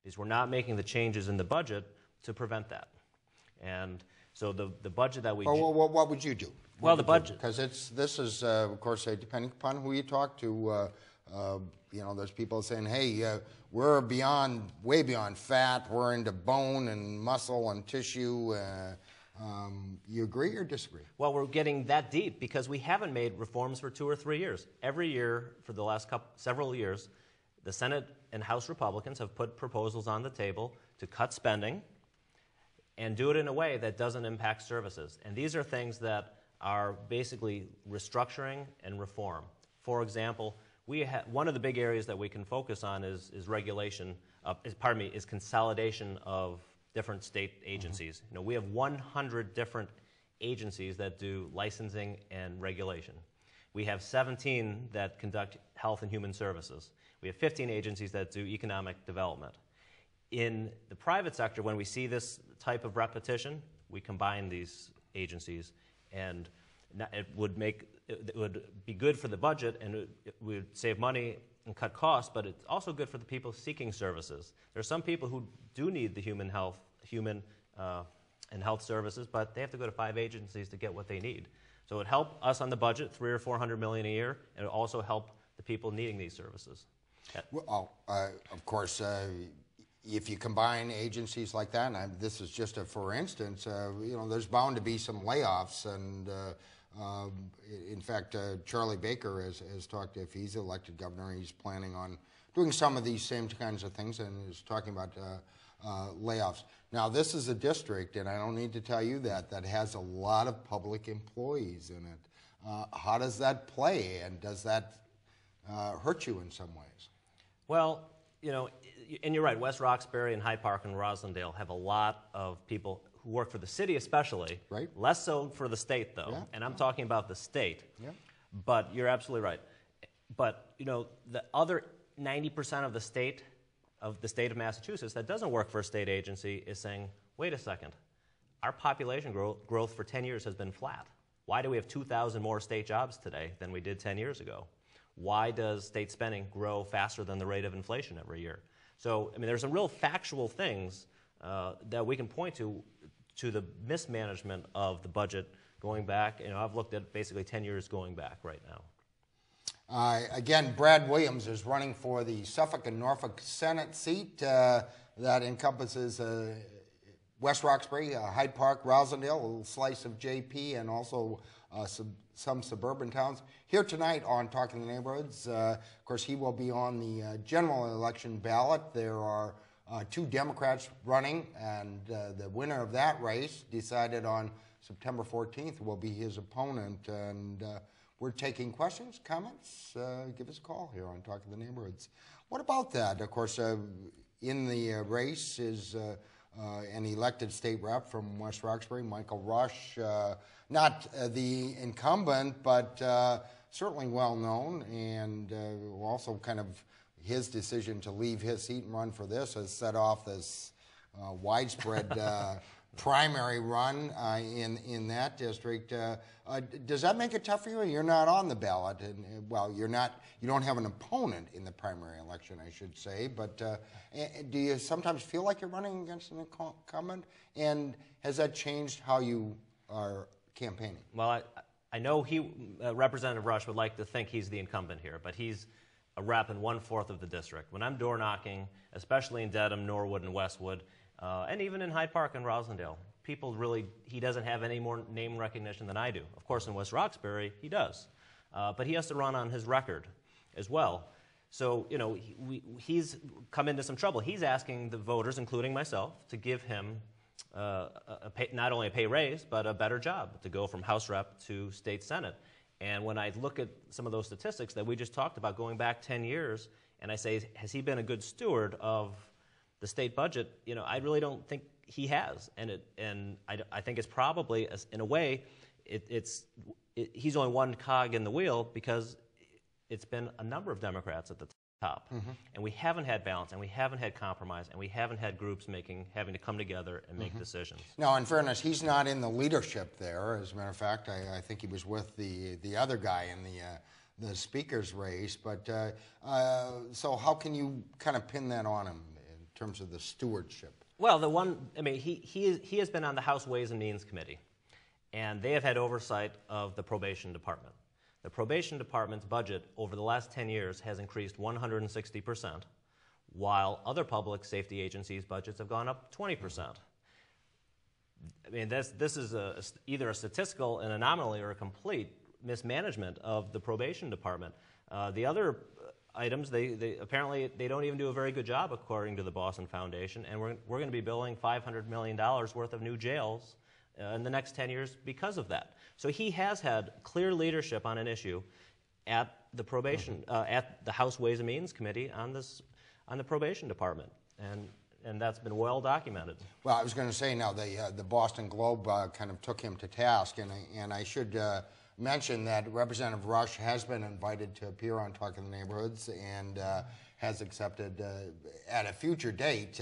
because we're not making the changes in the budget to prevent that. And so the budget that we... Well, what would you do? Well, the budget... Because this is, of course, depending upon who you talk to, you know, there's people saying, hey, we're way beyond fat, we're into bone and muscle and tissue. You agree or disagree? Well, we're getting that deep because we haven't made reforms for 2 or 3 years. Every year for the last several years, the Senate and House Republicans have put proposals on the table to cut spending and do it in a way that doesn't impact services. And these are things that are basically restructuring and reform. For example, one of the big areas that we can focus on is regulation, is consolidation of different state agencies. You know, we have 100 different agencies that do licensing and regulation. We have 17 that conduct health and human services. We have 15 agencies that do economic development. In the private sector, when we see this type of repetition, we combine these agencies, and it would be good for the budget, and it would save money and cut costs, but it's also good for the people seeking services. There are some people who do need the human and health services, but they have to go to 5 agencies to get what they need. So it would help us on the budget, $300 or $400 million a year, and it would also help the people needing these services. Well, of course, if you combine agencies like that, and this is just a for instance, you know, there's bound to be some layoffs, and in fact, Charlie Baker has talked, if he's elected governor, he's planning on doing some of these same kinds of things, and is talking about layoffs. Now, this is a district, and I don't need to tell you that has a lot of public employees in it. How does that play, and does that hurt you in some ways? Well, you know, and you're right, West Roxbury and Hyde Park and Roslindale have a lot of people who work for the city especially, right? Less so for the state, though, yeah. And I'm talking about the state. Yeah. But you're absolutely right. But, you know, the other 90% of the state of Massachusetts that doesn't work for a state agency is saying, wait a second, our population growth for 10 years has been flat. Why do we have 2,000 more state jobs today than we did 10 years ago? Why does state spending grow faster than the rate of inflation every year? So, I mean, there's some real factual things that we can point to the mismanagement of the budget going back. You know, I've looked at basically 10 years going back right now. Again, Brad Williams is running for the Suffolk and Norfolk Senate seat that encompasses West Roxbury, Hyde Park, Roslindale, a little slice of JP, and also some suburban towns. Here tonight on Talking the Neighborhoods, of course, he will be on the general election ballot. There are 2 Democrats running, and the winner of that race, decided on September 14th, will be his opponent. And we're taking questions, comments. Give us a call here on Talking the Neighborhoods. What about that? Of course, in the race is an elected state rep from West Roxbury, Michael Rush. Not the incumbent, but certainly well known, and also kind of his decision to leave his seat and run for this has set off this widespread primary run in that district. Does that make it tough for you? You're not on the ballot, and well, you don't have an opponent in the primary election, I should say. But do you sometimes feel like you're running against an incumbent? And has that changed how you are campaigning? Well, I know Representative Rush would like to think he's the incumbent here, but he's a rep in 1/4 of the district. When I'm door knocking, especially in Dedham, Norwood, and Westwood, and even in Hyde Park and Roslindale, he doesn't have any more name recognition than I do. Of course, in West Roxbury, he does. But he has to run on his record as well. So, you know, he's come into some trouble. He's asking the voters, including myself, to give him not only a pay raise, but a better job, to go from House Rep to State Senate. And when I look at some of those statistics that we just talked about going back 10 years, and I say, has he been a good steward of the state budget? You know, I really don't think he has. And I think it's probably, in a way, he's only one cog in the wheel because it's been a number of Democrats at the top. Mm-hmm. And we haven't had balance, and we haven't had compromise, and we haven't had groups having to come together and make decisions. Now, in fairness, he's not in the leadership there. As a matter of fact, I think he was with the other guy in the speaker's race. But so how can you kind of pin that on him? terms of the stewardship? Well, he has been on the House Ways and Means Committee, and they have had oversight of the probation department. The probation department's budget over the last 10 years has increased 160%, while other public safety agencies' budgets have gone up 20%. I mean, this is either a statistical anomaly or a complete mismanagement of the probation department. The other items, they apparently they don't even do a very good job, according to the Boston Foundation, and we're going to be building $500 million worth of new jails in the next 10 years because of that. So he has had clear leadership on an issue at the probation, at the House Ways and Means Committee on the probation department, and that's been well documented. Well, I was going to say now the Boston Globe kind of took him to task, and I should mention that Representative Rush has been invited to appear on Talking the Neighborhoods and has accepted at a future date,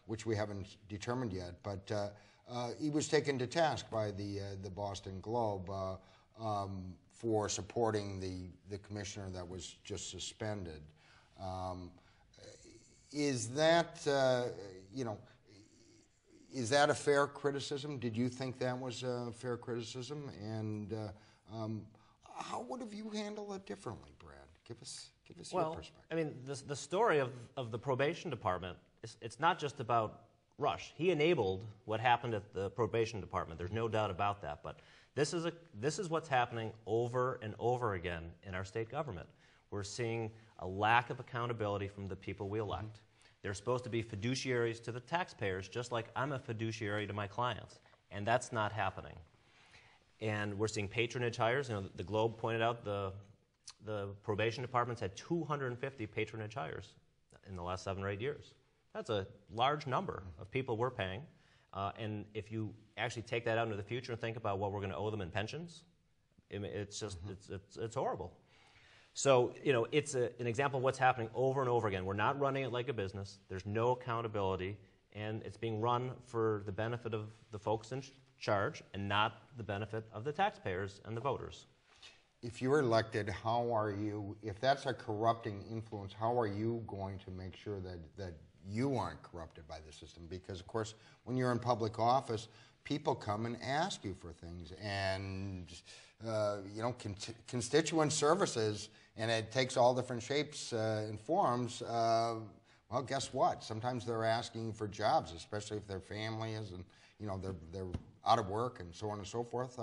which we haven't determined yet, but he was taken to task by the Boston Globe for supporting the commissioner that was just suspended. Is that is that a fair criticism? Did you think that was a fair criticism? And how would have you handled it differently, Brad? Give us your perspective. I mean, the story of the probation department, it's not just about Rush. He enabled what happened at the probation department. There's no doubt about that. But this is what's happening over and over again in our state government. We're seeing a lack of accountability from the people we elect. They're supposed to be fiduciaries to the taxpayers, just like I'm a fiduciary to my clients, and that's not happening. And we're seeing patronage hires. You know, the Globe pointed out the probation department's had 250 patronage hires in the last 7 or 8 years. That's a large number of people we're paying. And if you actually take that out into the future and think about what we're going to owe them in pensions, it's just it's horrible. So, you know, it's an example of what's happening over and over again. We're not running it like a business. There's no accountability, and it's being run for the benefit of the folks in charge and not the benefit of the taxpayers and the voters. If you're elected, how are you, if that's a corrupting influence, how are you going to make sure that you aren't corrupted by the system? Because, of course, when you're in public office, people come and ask you for things, and you know, constituent services, and it takes all different shapes and forms. Well, guess what? Sometimes they're asking for jobs, especially if their family is, and you know, they're out of work and so on and so forth.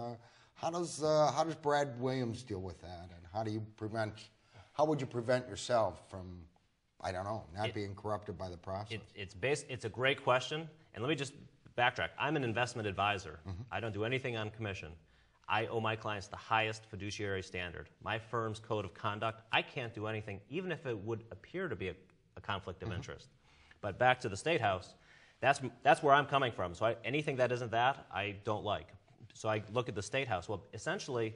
How does Brad Williams deal with that, and how would you prevent yourself from, I don't know, not being corrupted by the process? It's a great question, and let me just backtrack. I'm an investment advisor. I don't do anything on commission. I owe my clients the highest fiduciary standard. My firm's code of conduct, I can't do anything, even if it would appear to be a conflict of interest. But back to the State House, that's where I'm coming from. So anything that isn't that, I don't like. So I look at the State House. Well, essentially,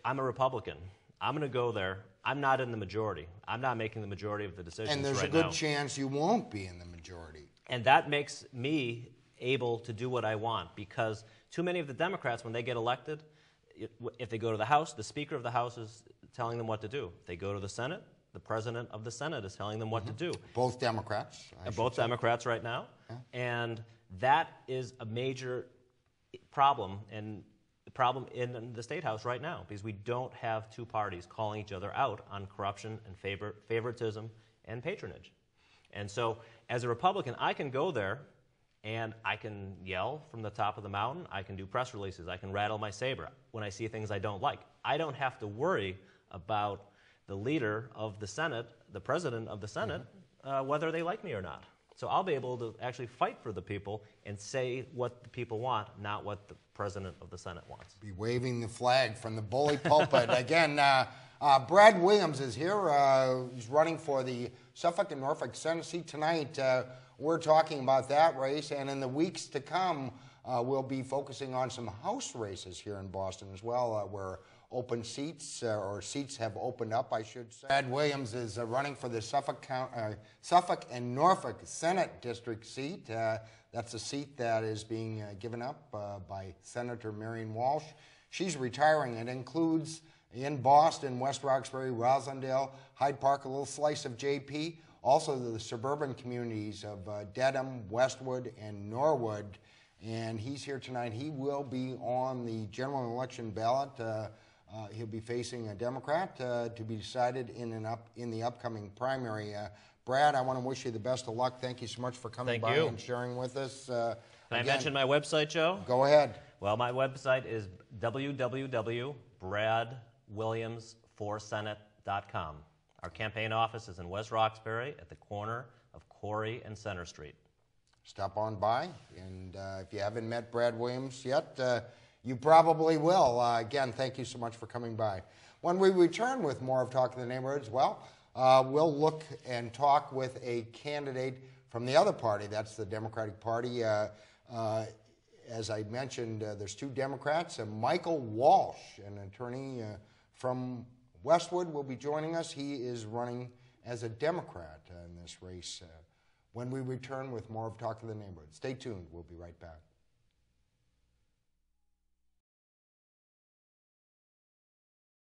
I'm a Republican. I'm going to go there. I'm not in the majority. I'm not making the majority of the decisions right now. And there's a good chance you won't be in the majority. And that makes me able to do what I want, because too many of the Democrats, when they get elected, if they go to the House, the Speaker of the House is telling them what to do. If they go to the Senate, the President of the Senate is telling them what to do. Both Democrats. Both Democrats right now. Yeah. And that is a major problem, and the problem in the State House right now, because we don't have two parties calling each other out on corruption and favoritism and patronage. And so, as a Republican, I can go there and I can yell from the top of the mountain. I can do press releases. I can rattle my saber when I see things I don't like. I don't have to worry about the leader of the Senate, the president of the Senate, whether they like me or not. So I'll be able to actually fight for the people and say what the people want, not what the president of the Senate wants. Be waving the flag from the bully pulpit. Again, Brad Williams is here. He's running for the Suffolk and Norfolk Senate seat tonight. We're talking about that race, and in the weeks to come, we'll be focusing on some House races here in Boston as well, where open seats, or seats have opened up, I should say. Brad Williams is running for the Suffolk and Norfolk Senate District seat. That's a seat that is being given up by Senator Marion Walsh. She's retiring. It includes in Boston, West Roxbury, Roslindale, Hyde Park, a little slice of JP. Also the suburban communities of Dedham, Westwood, and Norwood. And he's here tonight. He will be on the general election ballot. He'll be facing a Democrat to be decided in the upcoming primary. Brad, I want to wish you the best of luck. Thank you so much for coming by and sharing with us. Can I mention my website, Joe? Go ahead. Well, my website is www.bradwilliams4senate.com. Our campaign office is in West Roxbury at the corner of Corey and Center Street. Stop on by, and if you haven't met Brad Williams yet, you probably will. Again, thank you so much for coming by. When we return with more of Talk of the Neighborhoods, well, we'll look and talk with a candidate from the other party. That's the Democratic Party. As I mentioned, there's two Democrats. Michael Walsh, an attorney from Westwood, will be joining us. He is running as a Democrat in this race. When we return with more of Talk of the Neighborhood. Stay tuned. We'll be right back.